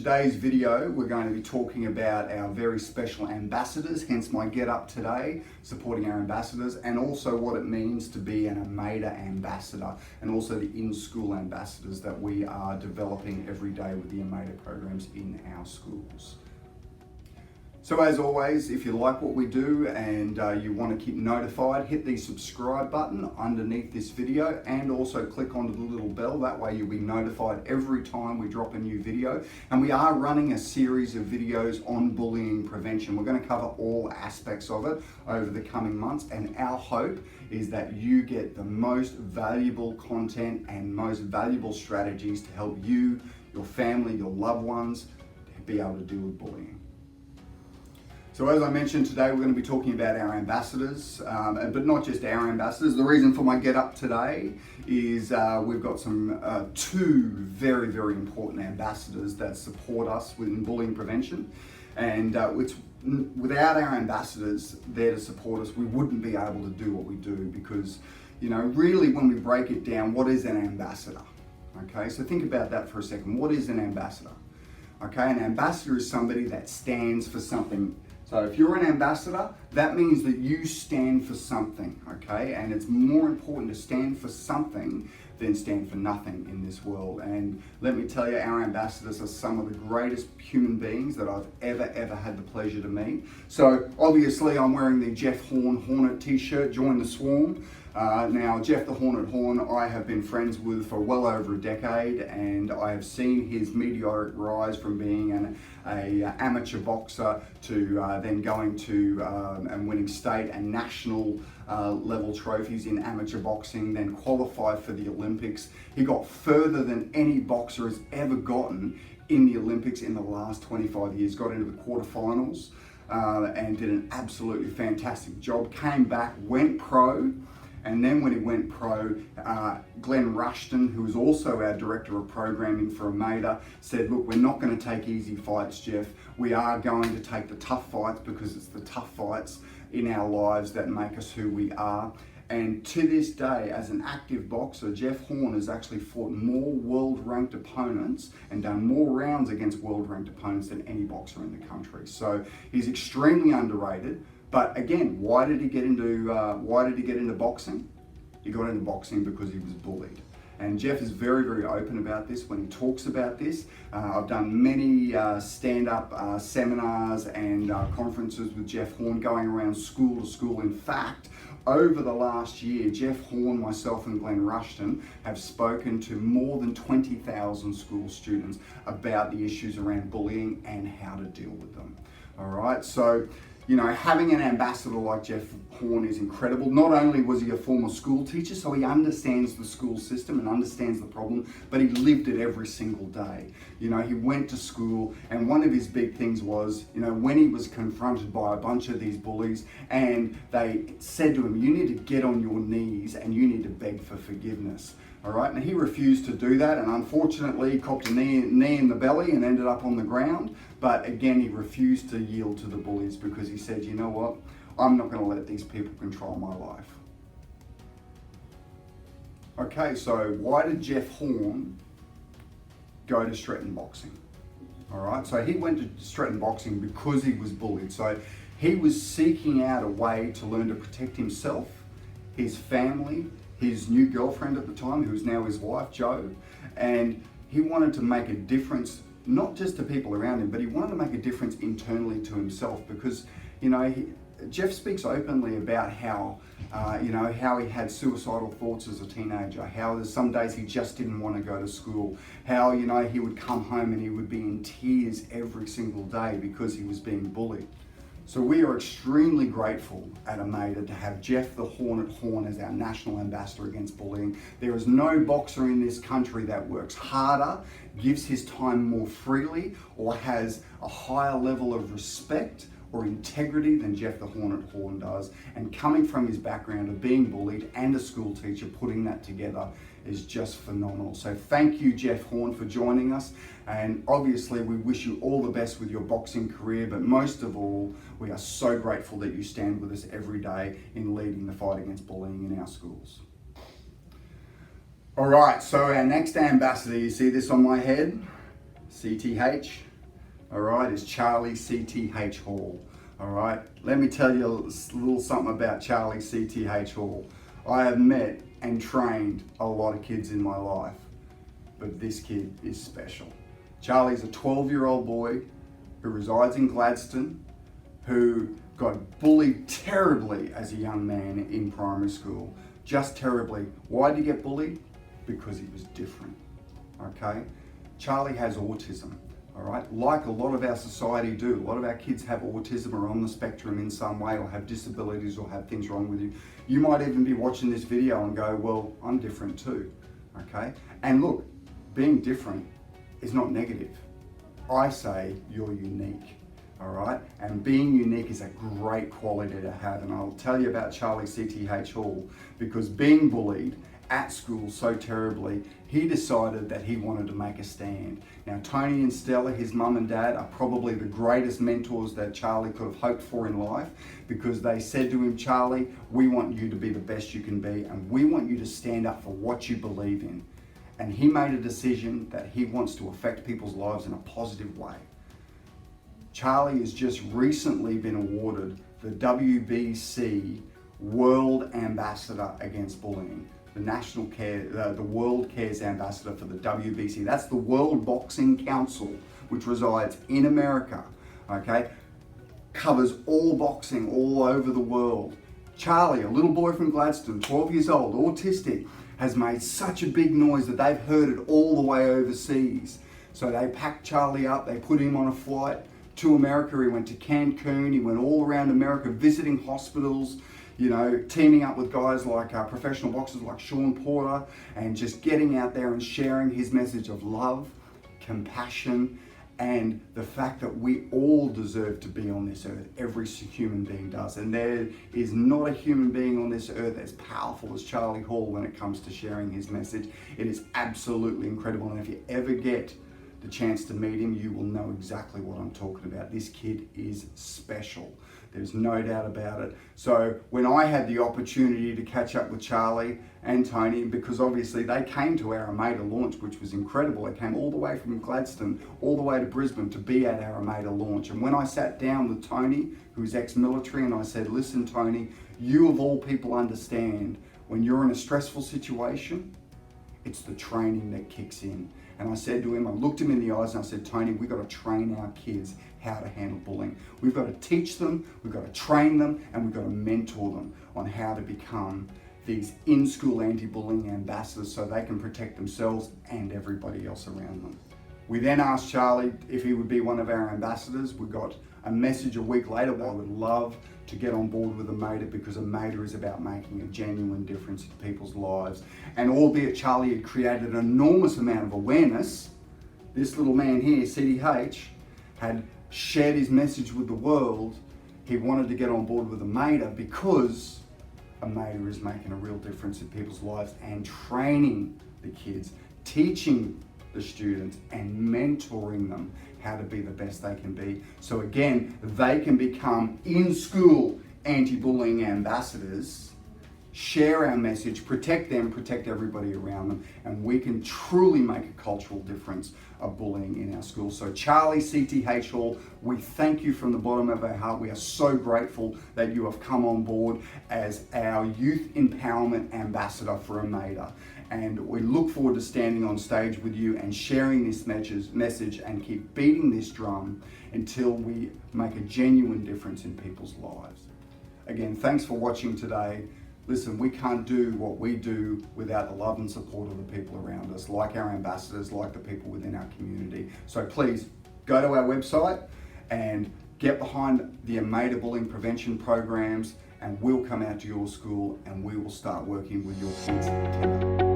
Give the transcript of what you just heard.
today's video, we're going to be talking about our very special ambassadors, hence my get up today, supporting our ambassadors, and also what it means to be an AMAYDA ambassador, and also the in-school ambassadors that we are developing every day with the AMAYDA programs in our schools. So as always, if you like what we do and you want to keep notified, hit the subscribe button underneath this video and also click onto the little bell. That way you'll be notified every time we drop a new video. And we are running a series of videos on bullying prevention. We're going to cover all aspects of it over the coming months, and our hope is that you get the most valuable content and most valuable strategies to help you, your family, your loved ones be able to deal with bullying. So as I mentioned, today we're going to be talking about our ambassadors, but not just our ambassadors. The reason for my get up today is we've got two very, very important ambassadors that support us within bullying prevention. And without our ambassadors there to support us, we wouldn't be able to do what we do because, really when we break it down, what is an ambassador? Okay, so think about that for a second. What is an ambassador? Okay, an ambassador is somebody that stands for something. So if you're an ambassador, that means that you stand for something, okay? And it's more important to stand for something than stand for nothing in this world. And let me tell you, our ambassadors are some of the greatest human beings that I've ever had the pleasure to meet. So obviously I'm wearing the Jeff Hornet t-shirt, Join the Swarm. Now, Jeff the Hornet I have been friends with for well over a decade, and I have seen his meteoric rise from being an amateur boxer to then going to and winning state and national level trophies in amateur boxing, then qualified for the Olympics. He got further than any boxer has ever gotten in the Olympics in the last 25 years, got into the quarterfinals and did an absolutely fantastic job, came back, went pro. And then when he went pro, Glenn Rushton, who is also our Director of Programming for AMAYDA, said, look, we're not going to take easy fights, Jeff. We are going to take the tough fights because it's the tough fights in our lives that make us who we are. And to this day, as an active boxer, Jeff Horn has actually fought more world-ranked opponents and done more rounds against world-ranked opponents than any boxer in the country. So he's extremely underrated. But again, why did he get into boxing? He got into boxing because he was bullied. And Jeff is very, very open about this when he talks about this. I've done many stand-up seminars and conferences with Jeff Horn, going around school to school. In fact, over the last year, Jeff Horn, myself and Glenn Rushton have spoken to more than 20,000 school students about the issues around bullying and how to deal with them. All right, so having an ambassador like Jeff Horn is incredible. Not only was he a former school teacher, so he understands the school system and understands the problem, but he lived it every single day. He went to school, and one of his big things was, when he was confronted by a bunch of these bullies and they said to him, you need to get on your knees and you need to beg for forgiveness. All right, and he refused to do that, and unfortunately copped a knee in the belly and ended up on the ground. But again, he refused to yield to the bullies because he said, you know what, I'm not going to let these people control my life. Okay, so why did Jeff Horn go to Stretton Boxing? All right, so he went to Stretton Boxing because he was bullied. So he was seeking out a way to learn to protect himself, his family, his new girlfriend at the time, who's now his wife, Jo, and he wanted to make a difference, not just to people around him, but he wanted to make a difference internally to himself because, Jeff speaks openly about how he had suicidal thoughts as a teenager, how some days he just didn't want to go to school, how, he would come home and he would be in tears every single day because he was being bullied. So we are extremely grateful at AMAYDA to have Jeff the Hornet Horn as our national ambassador against bullying. There is no boxer in this country that works harder, gives his time more freely, or has a higher level of respect or integrity than Jeff the Hornet Horn does. And coming from his background of being bullied and a school teacher, putting that together is just phenomenal. So thank you, Jeff Horn, for joining us. And obviously we wish you all the best with your boxing career, but most of all, we are so grateful that you stand with us every day in leading the fight against bullying in our schools. All right, so our next ambassador, you see this on my head? CTH, all right, is Charlie CTH Hall. All right, let me tell you a little something about Charlie CTH Hall. I have met and trained a lot of kids in my life, but this kid is special. Charlie's a 12-year-old boy who resides in Gladstone, who got bullied terribly as a young man in primary school, just terribly. Why did he get bullied? Because he was different, okay? Charlie has autism, all right? Like a lot of our society do. A lot of our kids have autism or on the spectrum in some way, or have disabilities or have things wrong with you. You might even be watching this video and go, well, I'm different too, okay? And look, being different is not negative. I say you're unique, all right? And being unique is a great quality to have. And I'll tell you about Charlie CTH Hall, because being bullied at school so terribly, he decided that he wanted to make a stand. Now, Tony and Stella, his mum and dad, are probably the greatest mentors that Charlie could have hoped for in life, because they said to him, Charlie, we want you to be the best you can be, and we want you to stand up for what you believe in. And he made a decision that he wants to affect people's lives in a positive way. Charlie has just recently been awarded the WBC World Ambassador Against Bullying. The World Cares Ambassador for the WBC. That's the World Boxing Council, which resides in America, okay? Covers all boxing all over the world. Charlie, a little boy from Gladstone, 12 years old, autistic, has made such a big noise that they've heard it all the way overseas. So they packed Charlie up, they put him on a flight to America. He went to Cancun, he went all around America visiting hospitals, you know, teaming up with guys like professional boxers like Sean Porter, and just getting out there and sharing his message of love, compassion, and the fact that we all deserve to be on this earth. Every human being does. And there is not a human being on this earth as powerful as Charlie Hall when it comes to sharing his message. It is absolutely incredible. And if you ever get the chance to meet him, you will know exactly what I'm talking about. This kid is special. There's no doubt about it. So when I had the opportunity to catch up with Charlie and Tony, because obviously they came to our AMAYDA launch, which was incredible. They came all the way from Gladstone, all the way to Brisbane to be at our AMAYDA launch. And when I sat down with Tony, who's ex-military, and I said, listen, Tony, you of all people understand when you're in a stressful situation, it's the training that kicks in. And I said to him, I looked him in the eyes and I said, Tony, we've got to train our kids how to handle bullying. We've got to teach them, we've got to train them, and we've got to mentor them on how to become these in-school anti-bullying ambassadors so they can protect themselves and everybody else around them. We then asked Charlie if he would be one of our ambassadors. We got a message a week later that I would love to get on board with AMAYDA, because AMAYDA is about making a genuine difference in people's lives. And albeit Charlie had created an enormous amount of awareness, this little man here, CTH, had shared his message with the world. He wanted to get on board with AMAYDA because AMAYDA is making a real difference in people's lives and training the kids, teaching the students and mentoring them how to be the best they can be. So again, they can become in-school anti-bullying ambassadors, share our message, protect them, protect everybody around them, and we can truly make a cultural difference of bullying in our schools. So Charlie CTH Hall, we thank you from the bottom of our heart. We are so grateful that you have come on board as our Youth Empowerment Ambassador for AMAYDA. And we look forward to standing on stage with you and sharing this message and keep beating this drum until we make a genuine difference in people's lives. Again, thanks for watching today. Listen, we can't do what we do without the love and support of the people around us, like our ambassadors, like the people within our community. So please go to our website and get behind the AMAYDA Bullying Prevention Programs, and we'll come out to your school and we will start working with your kids together.